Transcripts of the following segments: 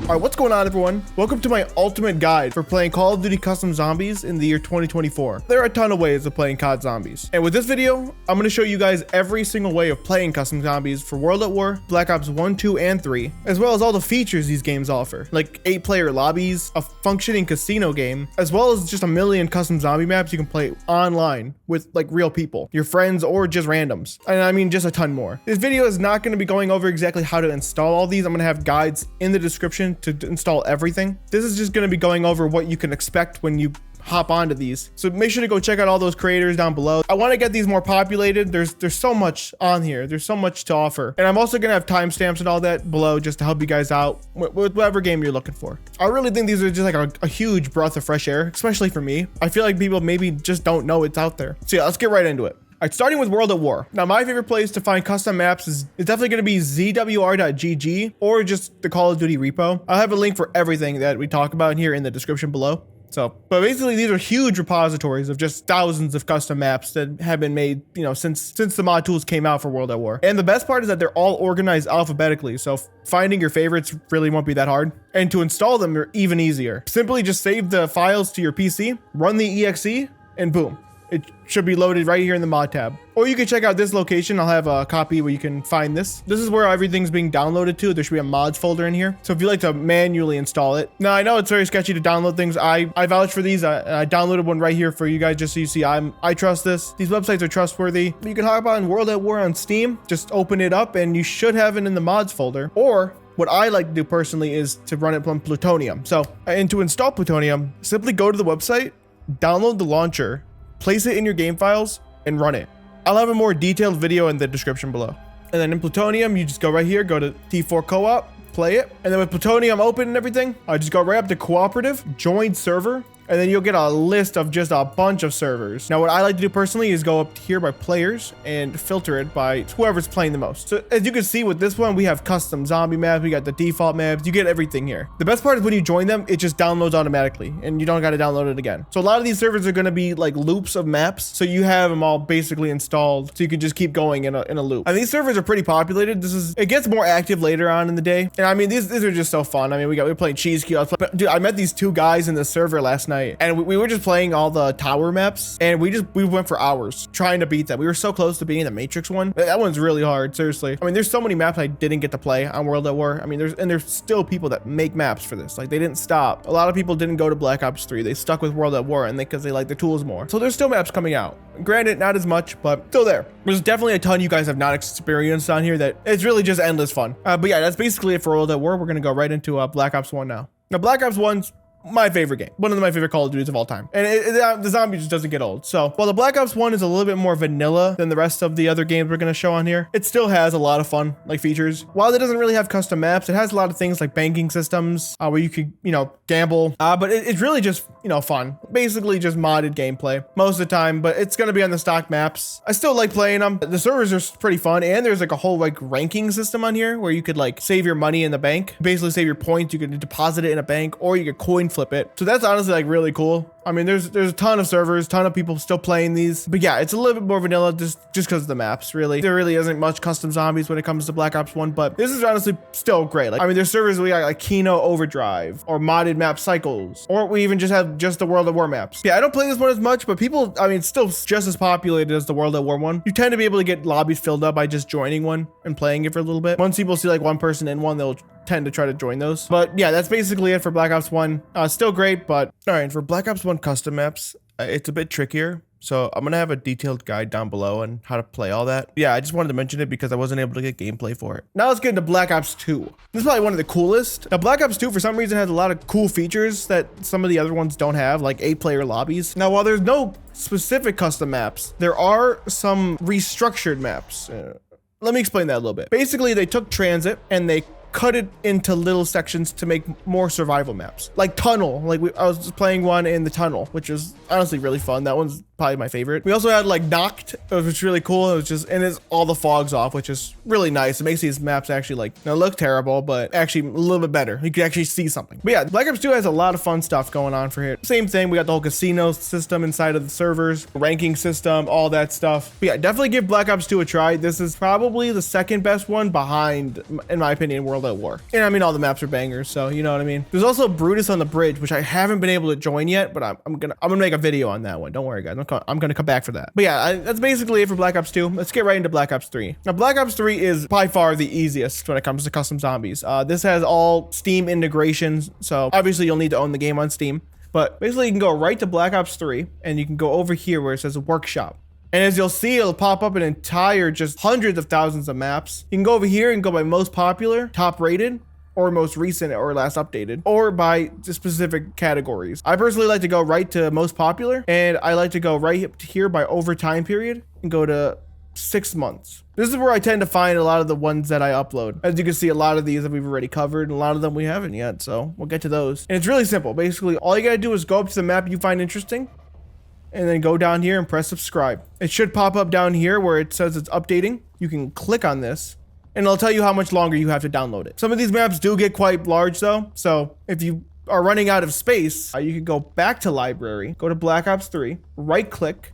All right, what's going on, everyone? Welcome to my ultimate guide for playing Call of Duty Custom Zombies in the year 2024. There are a ton of ways of playing COD Zombies. And with this video, I'm going to show you guys every single way of playing Custom Zombies for World at War, Black Ops 1, 2, and 3, as well as all the features these games offer, like 8-player lobbies, a functioning casino game, as well as just a million custom zombie maps you can play online with like real people, your friends, or just randoms. And I mean, just a ton more. This video is not going to be going over exactly how to install all these. I'm going to have guides in the description to install everything. This is just going to be going over what you can expect when you hop onto these. So make sure to go check out all those creators down below. I want to get these more populated. There's so much on here. There's so much to offer. And I'm also going to have timestamps and all that below just to help you guys out with whatever game you're looking for. I really think these are just like a huge breath of fresh air, especially for me. I feel like people maybe just don't know it's out there. So yeah, let's get right into it. All right, starting with World at War. Now, my favorite place to find custom maps is definitely going to be zwr.gg or just the Call of Duty repo. I'll have a link for everything that we talk about here in the description below. But basically, these are huge repositories of just thousands of custom maps that have been made, since the mod tools came out for World at War. And the best part is that they're all organized alphabetically, so finding your favorites really won't be that hard. And to install them, they're even easier. Simply just save the files to your PC, run the exe, and boom. It should be loaded right here in the mod tab. Or you can check out this location. I'll have a copy where you can find this. This is where everything's being downloaded to. There should be a mods folder in here. So if you like to manually install it. Now, I know it's very sketchy to download things. I vouch for these. I downloaded one right here for you guys just so you see I trust this. These websites are trustworthy. You can hop on World at War on Steam. Just open it up and you should have it in the mods folder. Or what I like to do personally is to run it from Plutonium. And to install Plutonium, simply go to the website, download the launcher, place it in your game files, and run it. I'll have a more detailed video in the description below. And then in Plutonium, you just go right here, go to T4 Co-op, play it. And then with Plutonium open and everything, I just go right up to Cooperative, join server, and then you'll get a list of just a bunch of servers. Now, what I like to do personally is go up here by players and filter it by whoever's playing the most. So as you can see with this one, we have custom zombie maps. We got the default maps. You get everything here. The best part is when you join them, it just downloads automatically and you don't got to download it again. So a lot of these servers are going to be like loops of maps. So you have them all basically installed. So you can just keep going in a loop. And these servers are pretty populated. It gets more active later on in the day. And I mean, these are just so fun. I mean, we were playing Cheese Key. Dude, I met these two guys in the server last night. And we were just playing all the tower maps, and we went for hours trying to beat that. We were so close to beating the Matrix one. That one's really hard, seriously. I mean, there's so many maps I didn't get to play on World at War. I mean, there's still people that make maps for this. Like, they didn't stop. A lot of people didn't go to Black Ops 3. They stuck with World at War, and because they like the tools more. So there's still maps coming out. Granted, not as much, but still there. There's definitely a ton you guys have not experienced on here that it's really just endless fun. But yeah, that's basically it for World at War. We're gonna go right into Black Ops 1 now. Now, Black Ops 1's my favorite game, one of my favorite Call of Duties of all time, and the zombie just doesn't get old. So while the Black Ops 1 is a little bit more vanilla than the rest of the other games we're going to show on here, it still has a lot of fun like features. While it doesn't really have custom maps, it has a lot of things like banking systems where you could gamble, but it's really just fun, basically just modded gameplay most of the time. But it's going to be on the stock maps. I still like playing them. The servers are pretty fun, and there's like a whole like ranking system on here where you could like save your money in the bank, basically save your points. You could deposit it in a bank, or you could coin flip it. So that's honestly like really cool. I mean, there's a ton of servers, ton of people still playing these, but yeah, it's a little bit more vanilla just because of the maps. Really, there really isn't much custom zombies when it comes to Black Ops 1, but this is honestly still great. Like, I mean, there's servers we got like Kino Overdrive or modded map cycles, or we even just have just the World at War maps. Yeah, I don't play this one as much, but people, I mean, it's still just as populated as the World at War one. You tend to be able to get lobbies filled up by just joining one and playing it for a little bit. Once people see like one person in one, they'll tend to try to join those. But yeah, that's basically it for Black Ops 1. Still great, but all right, for Black Ops 1 custom maps, it's a bit trickier. So I'm gonna have a detailed guide down below on how to play all that. Yeah, I just wanted to mention it because I wasn't able to get gameplay for it. Now let's get into Black Ops 2. This is probably one of the coolest. Now, Black Ops 2 for some reason has a lot of cool features that some of the other ones don't have, like 8-player lobbies. Now, while there's no specific custom maps, there are some restructured maps. Let me explain that a little bit. Basically, they took transit and they cut it into little sections to make more survival maps, like tunnel. Like I was just playing one in the tunnel, which is honestly really fun. That one's probably my favorite. We also had like Knocked, which was really cool. It was just, and it's all the fog's off, which is really nice. It makes these maps actually like, they look terrible, but actually a little bit better. You can actually see something. But yeah, Black Ops 2 has a lot of fun stuff going on for here. Same thing, we got the whole casino system inside of the servers, ranking system, all that stuff. But yeah, definitely give Black Ops 2 a try. This is probably the second best one behind, in my opinion, World at War. And I mean, all the maps are bangers, so you know what I mean? There's also Brutus on the Bridge, which I haven't been able to join yet, but I'm gonna make a video on that one. Don't worry, guys. I'm gonna come back for that. But yeah, that's basically it for Black Ops 2. Let's get right into Black Ops 3. Now, Black Ops 3 is by far the easiest when it comes to custom zombies. This has all Steam integrations, so obviously you'll need to own the game on Steam. But basically, you can go right to Black Ops 3, and you can go over here where it says Workshop. And as you'll see, it'll pop up an entire, just hundreds of thousands of maps. You can go over here and go by most popular, top rated, or most recent or last updated, or by specific categories. I personally like to go right to most popular, and I like to go right here by over time period and go to 6 months. This is where I tend to find a lot of the ones that I upload. As you can see, a lot of these that we've already covered, and a lot of them we haven't yet, so we'll get to those. And it's really simple. Basically, all you gotta do is go up to the map you find interesting, and then go down here and press subscribe. It should pop up down here where it says it's updating. You can click on this, and it'll tell you how much longer you have to download it. Some of these maps do get quite large though, so if you are running out of space, you can go back to library, go to Black Ops 3, right click,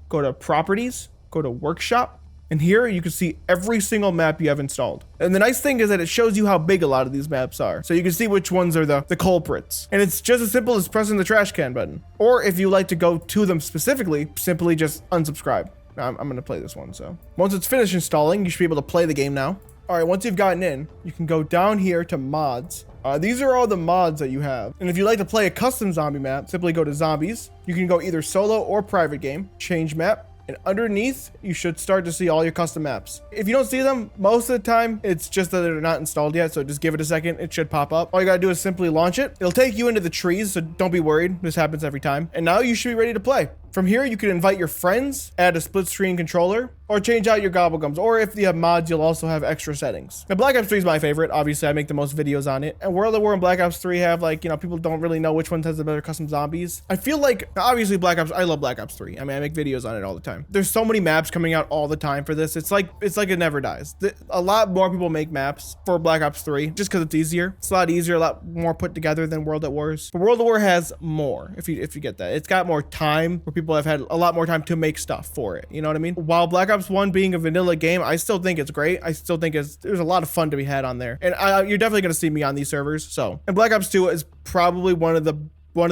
go to properties, go to workshop, and here you can see every single map you have installed. And the nice thing is that it shows you how big a lot of these maps are. So you can see which ones are the culprits. And it's just as simple as pressing the trash can button. Or if you like to go to them specifically, simply just unsubscribe. I'm gonna play this one, so. Once it's finished installing, you should be able to play the game now. All right, once you've gotten in, you can go down here to mods. These are all the mods that you have. And if you like to play a custom zombie map, simply go to zombies. You can go either solo or private game, change map. And underneath, you should start to see all your custom maps. If you don't see them, most of the time, it's just that they're not installed yet. So just give it a second. It should pop up. All you gotta do is simply launch it. It'll take you into the trees, so don't be worried. This happens every time. And now you should be ready to play. From here, you can invite your friends, add a split screen controller, or change out your gobblegums. Or if you have mods, you'll also have extra settings. Now, Black Ops 3 is my favorite. Obviously, I make the most videos on it. And World at War and Black Ops 3 have, like, you know, people don't really know which one has the better custom zombies. I feel like, obviously, I love Black Ops 3. I mean, I make videos on it all the time. There's so many maps coming out all the time for this. It's like it never dies. A lot more people make maps for Black Ops 3 just because it's easier. It's a lot easier, a lot more put together than World at War's. But World at War has more, if you get that. It's got more time where people have had a lot more time to make stuff for it. You know what I mean? While Black Ops 1 being a vanilla game, I still think it's great. I still think there's a lot of fun to be had on there. And you're definitely going to see me on these servers. So, and Black Ops 2 is probably one of the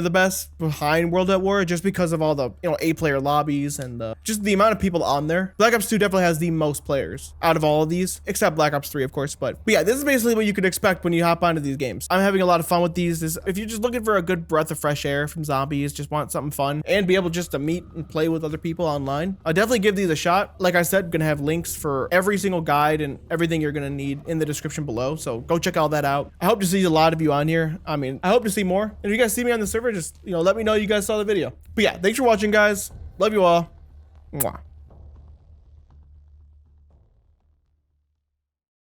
best behind World at War, just because of all the, you know, 8-player lobbies and just the amount of people on there. Black Ops 2 definitely has the most players out of all of these, except Black Ops 3, of course. But yeah, this is basically what you could expect when you hop onto these games. I'm having a lot of fun with these. If you're just looking for a good breath of fresh air from zombies, just want something fun and be able just to meet and play with other people online, I'll definitely give these a shot. Like I said, I'm gonna have links for every single guide and everything you're gonna need in the description below. So go check all that out. I hope to see a lot of you on here. I mean, I hope to see more. And if you guys see me on the server, just, you know, let me know you guys saw the video. But yeah, thanks for watching, guys. Love you all. Mwah.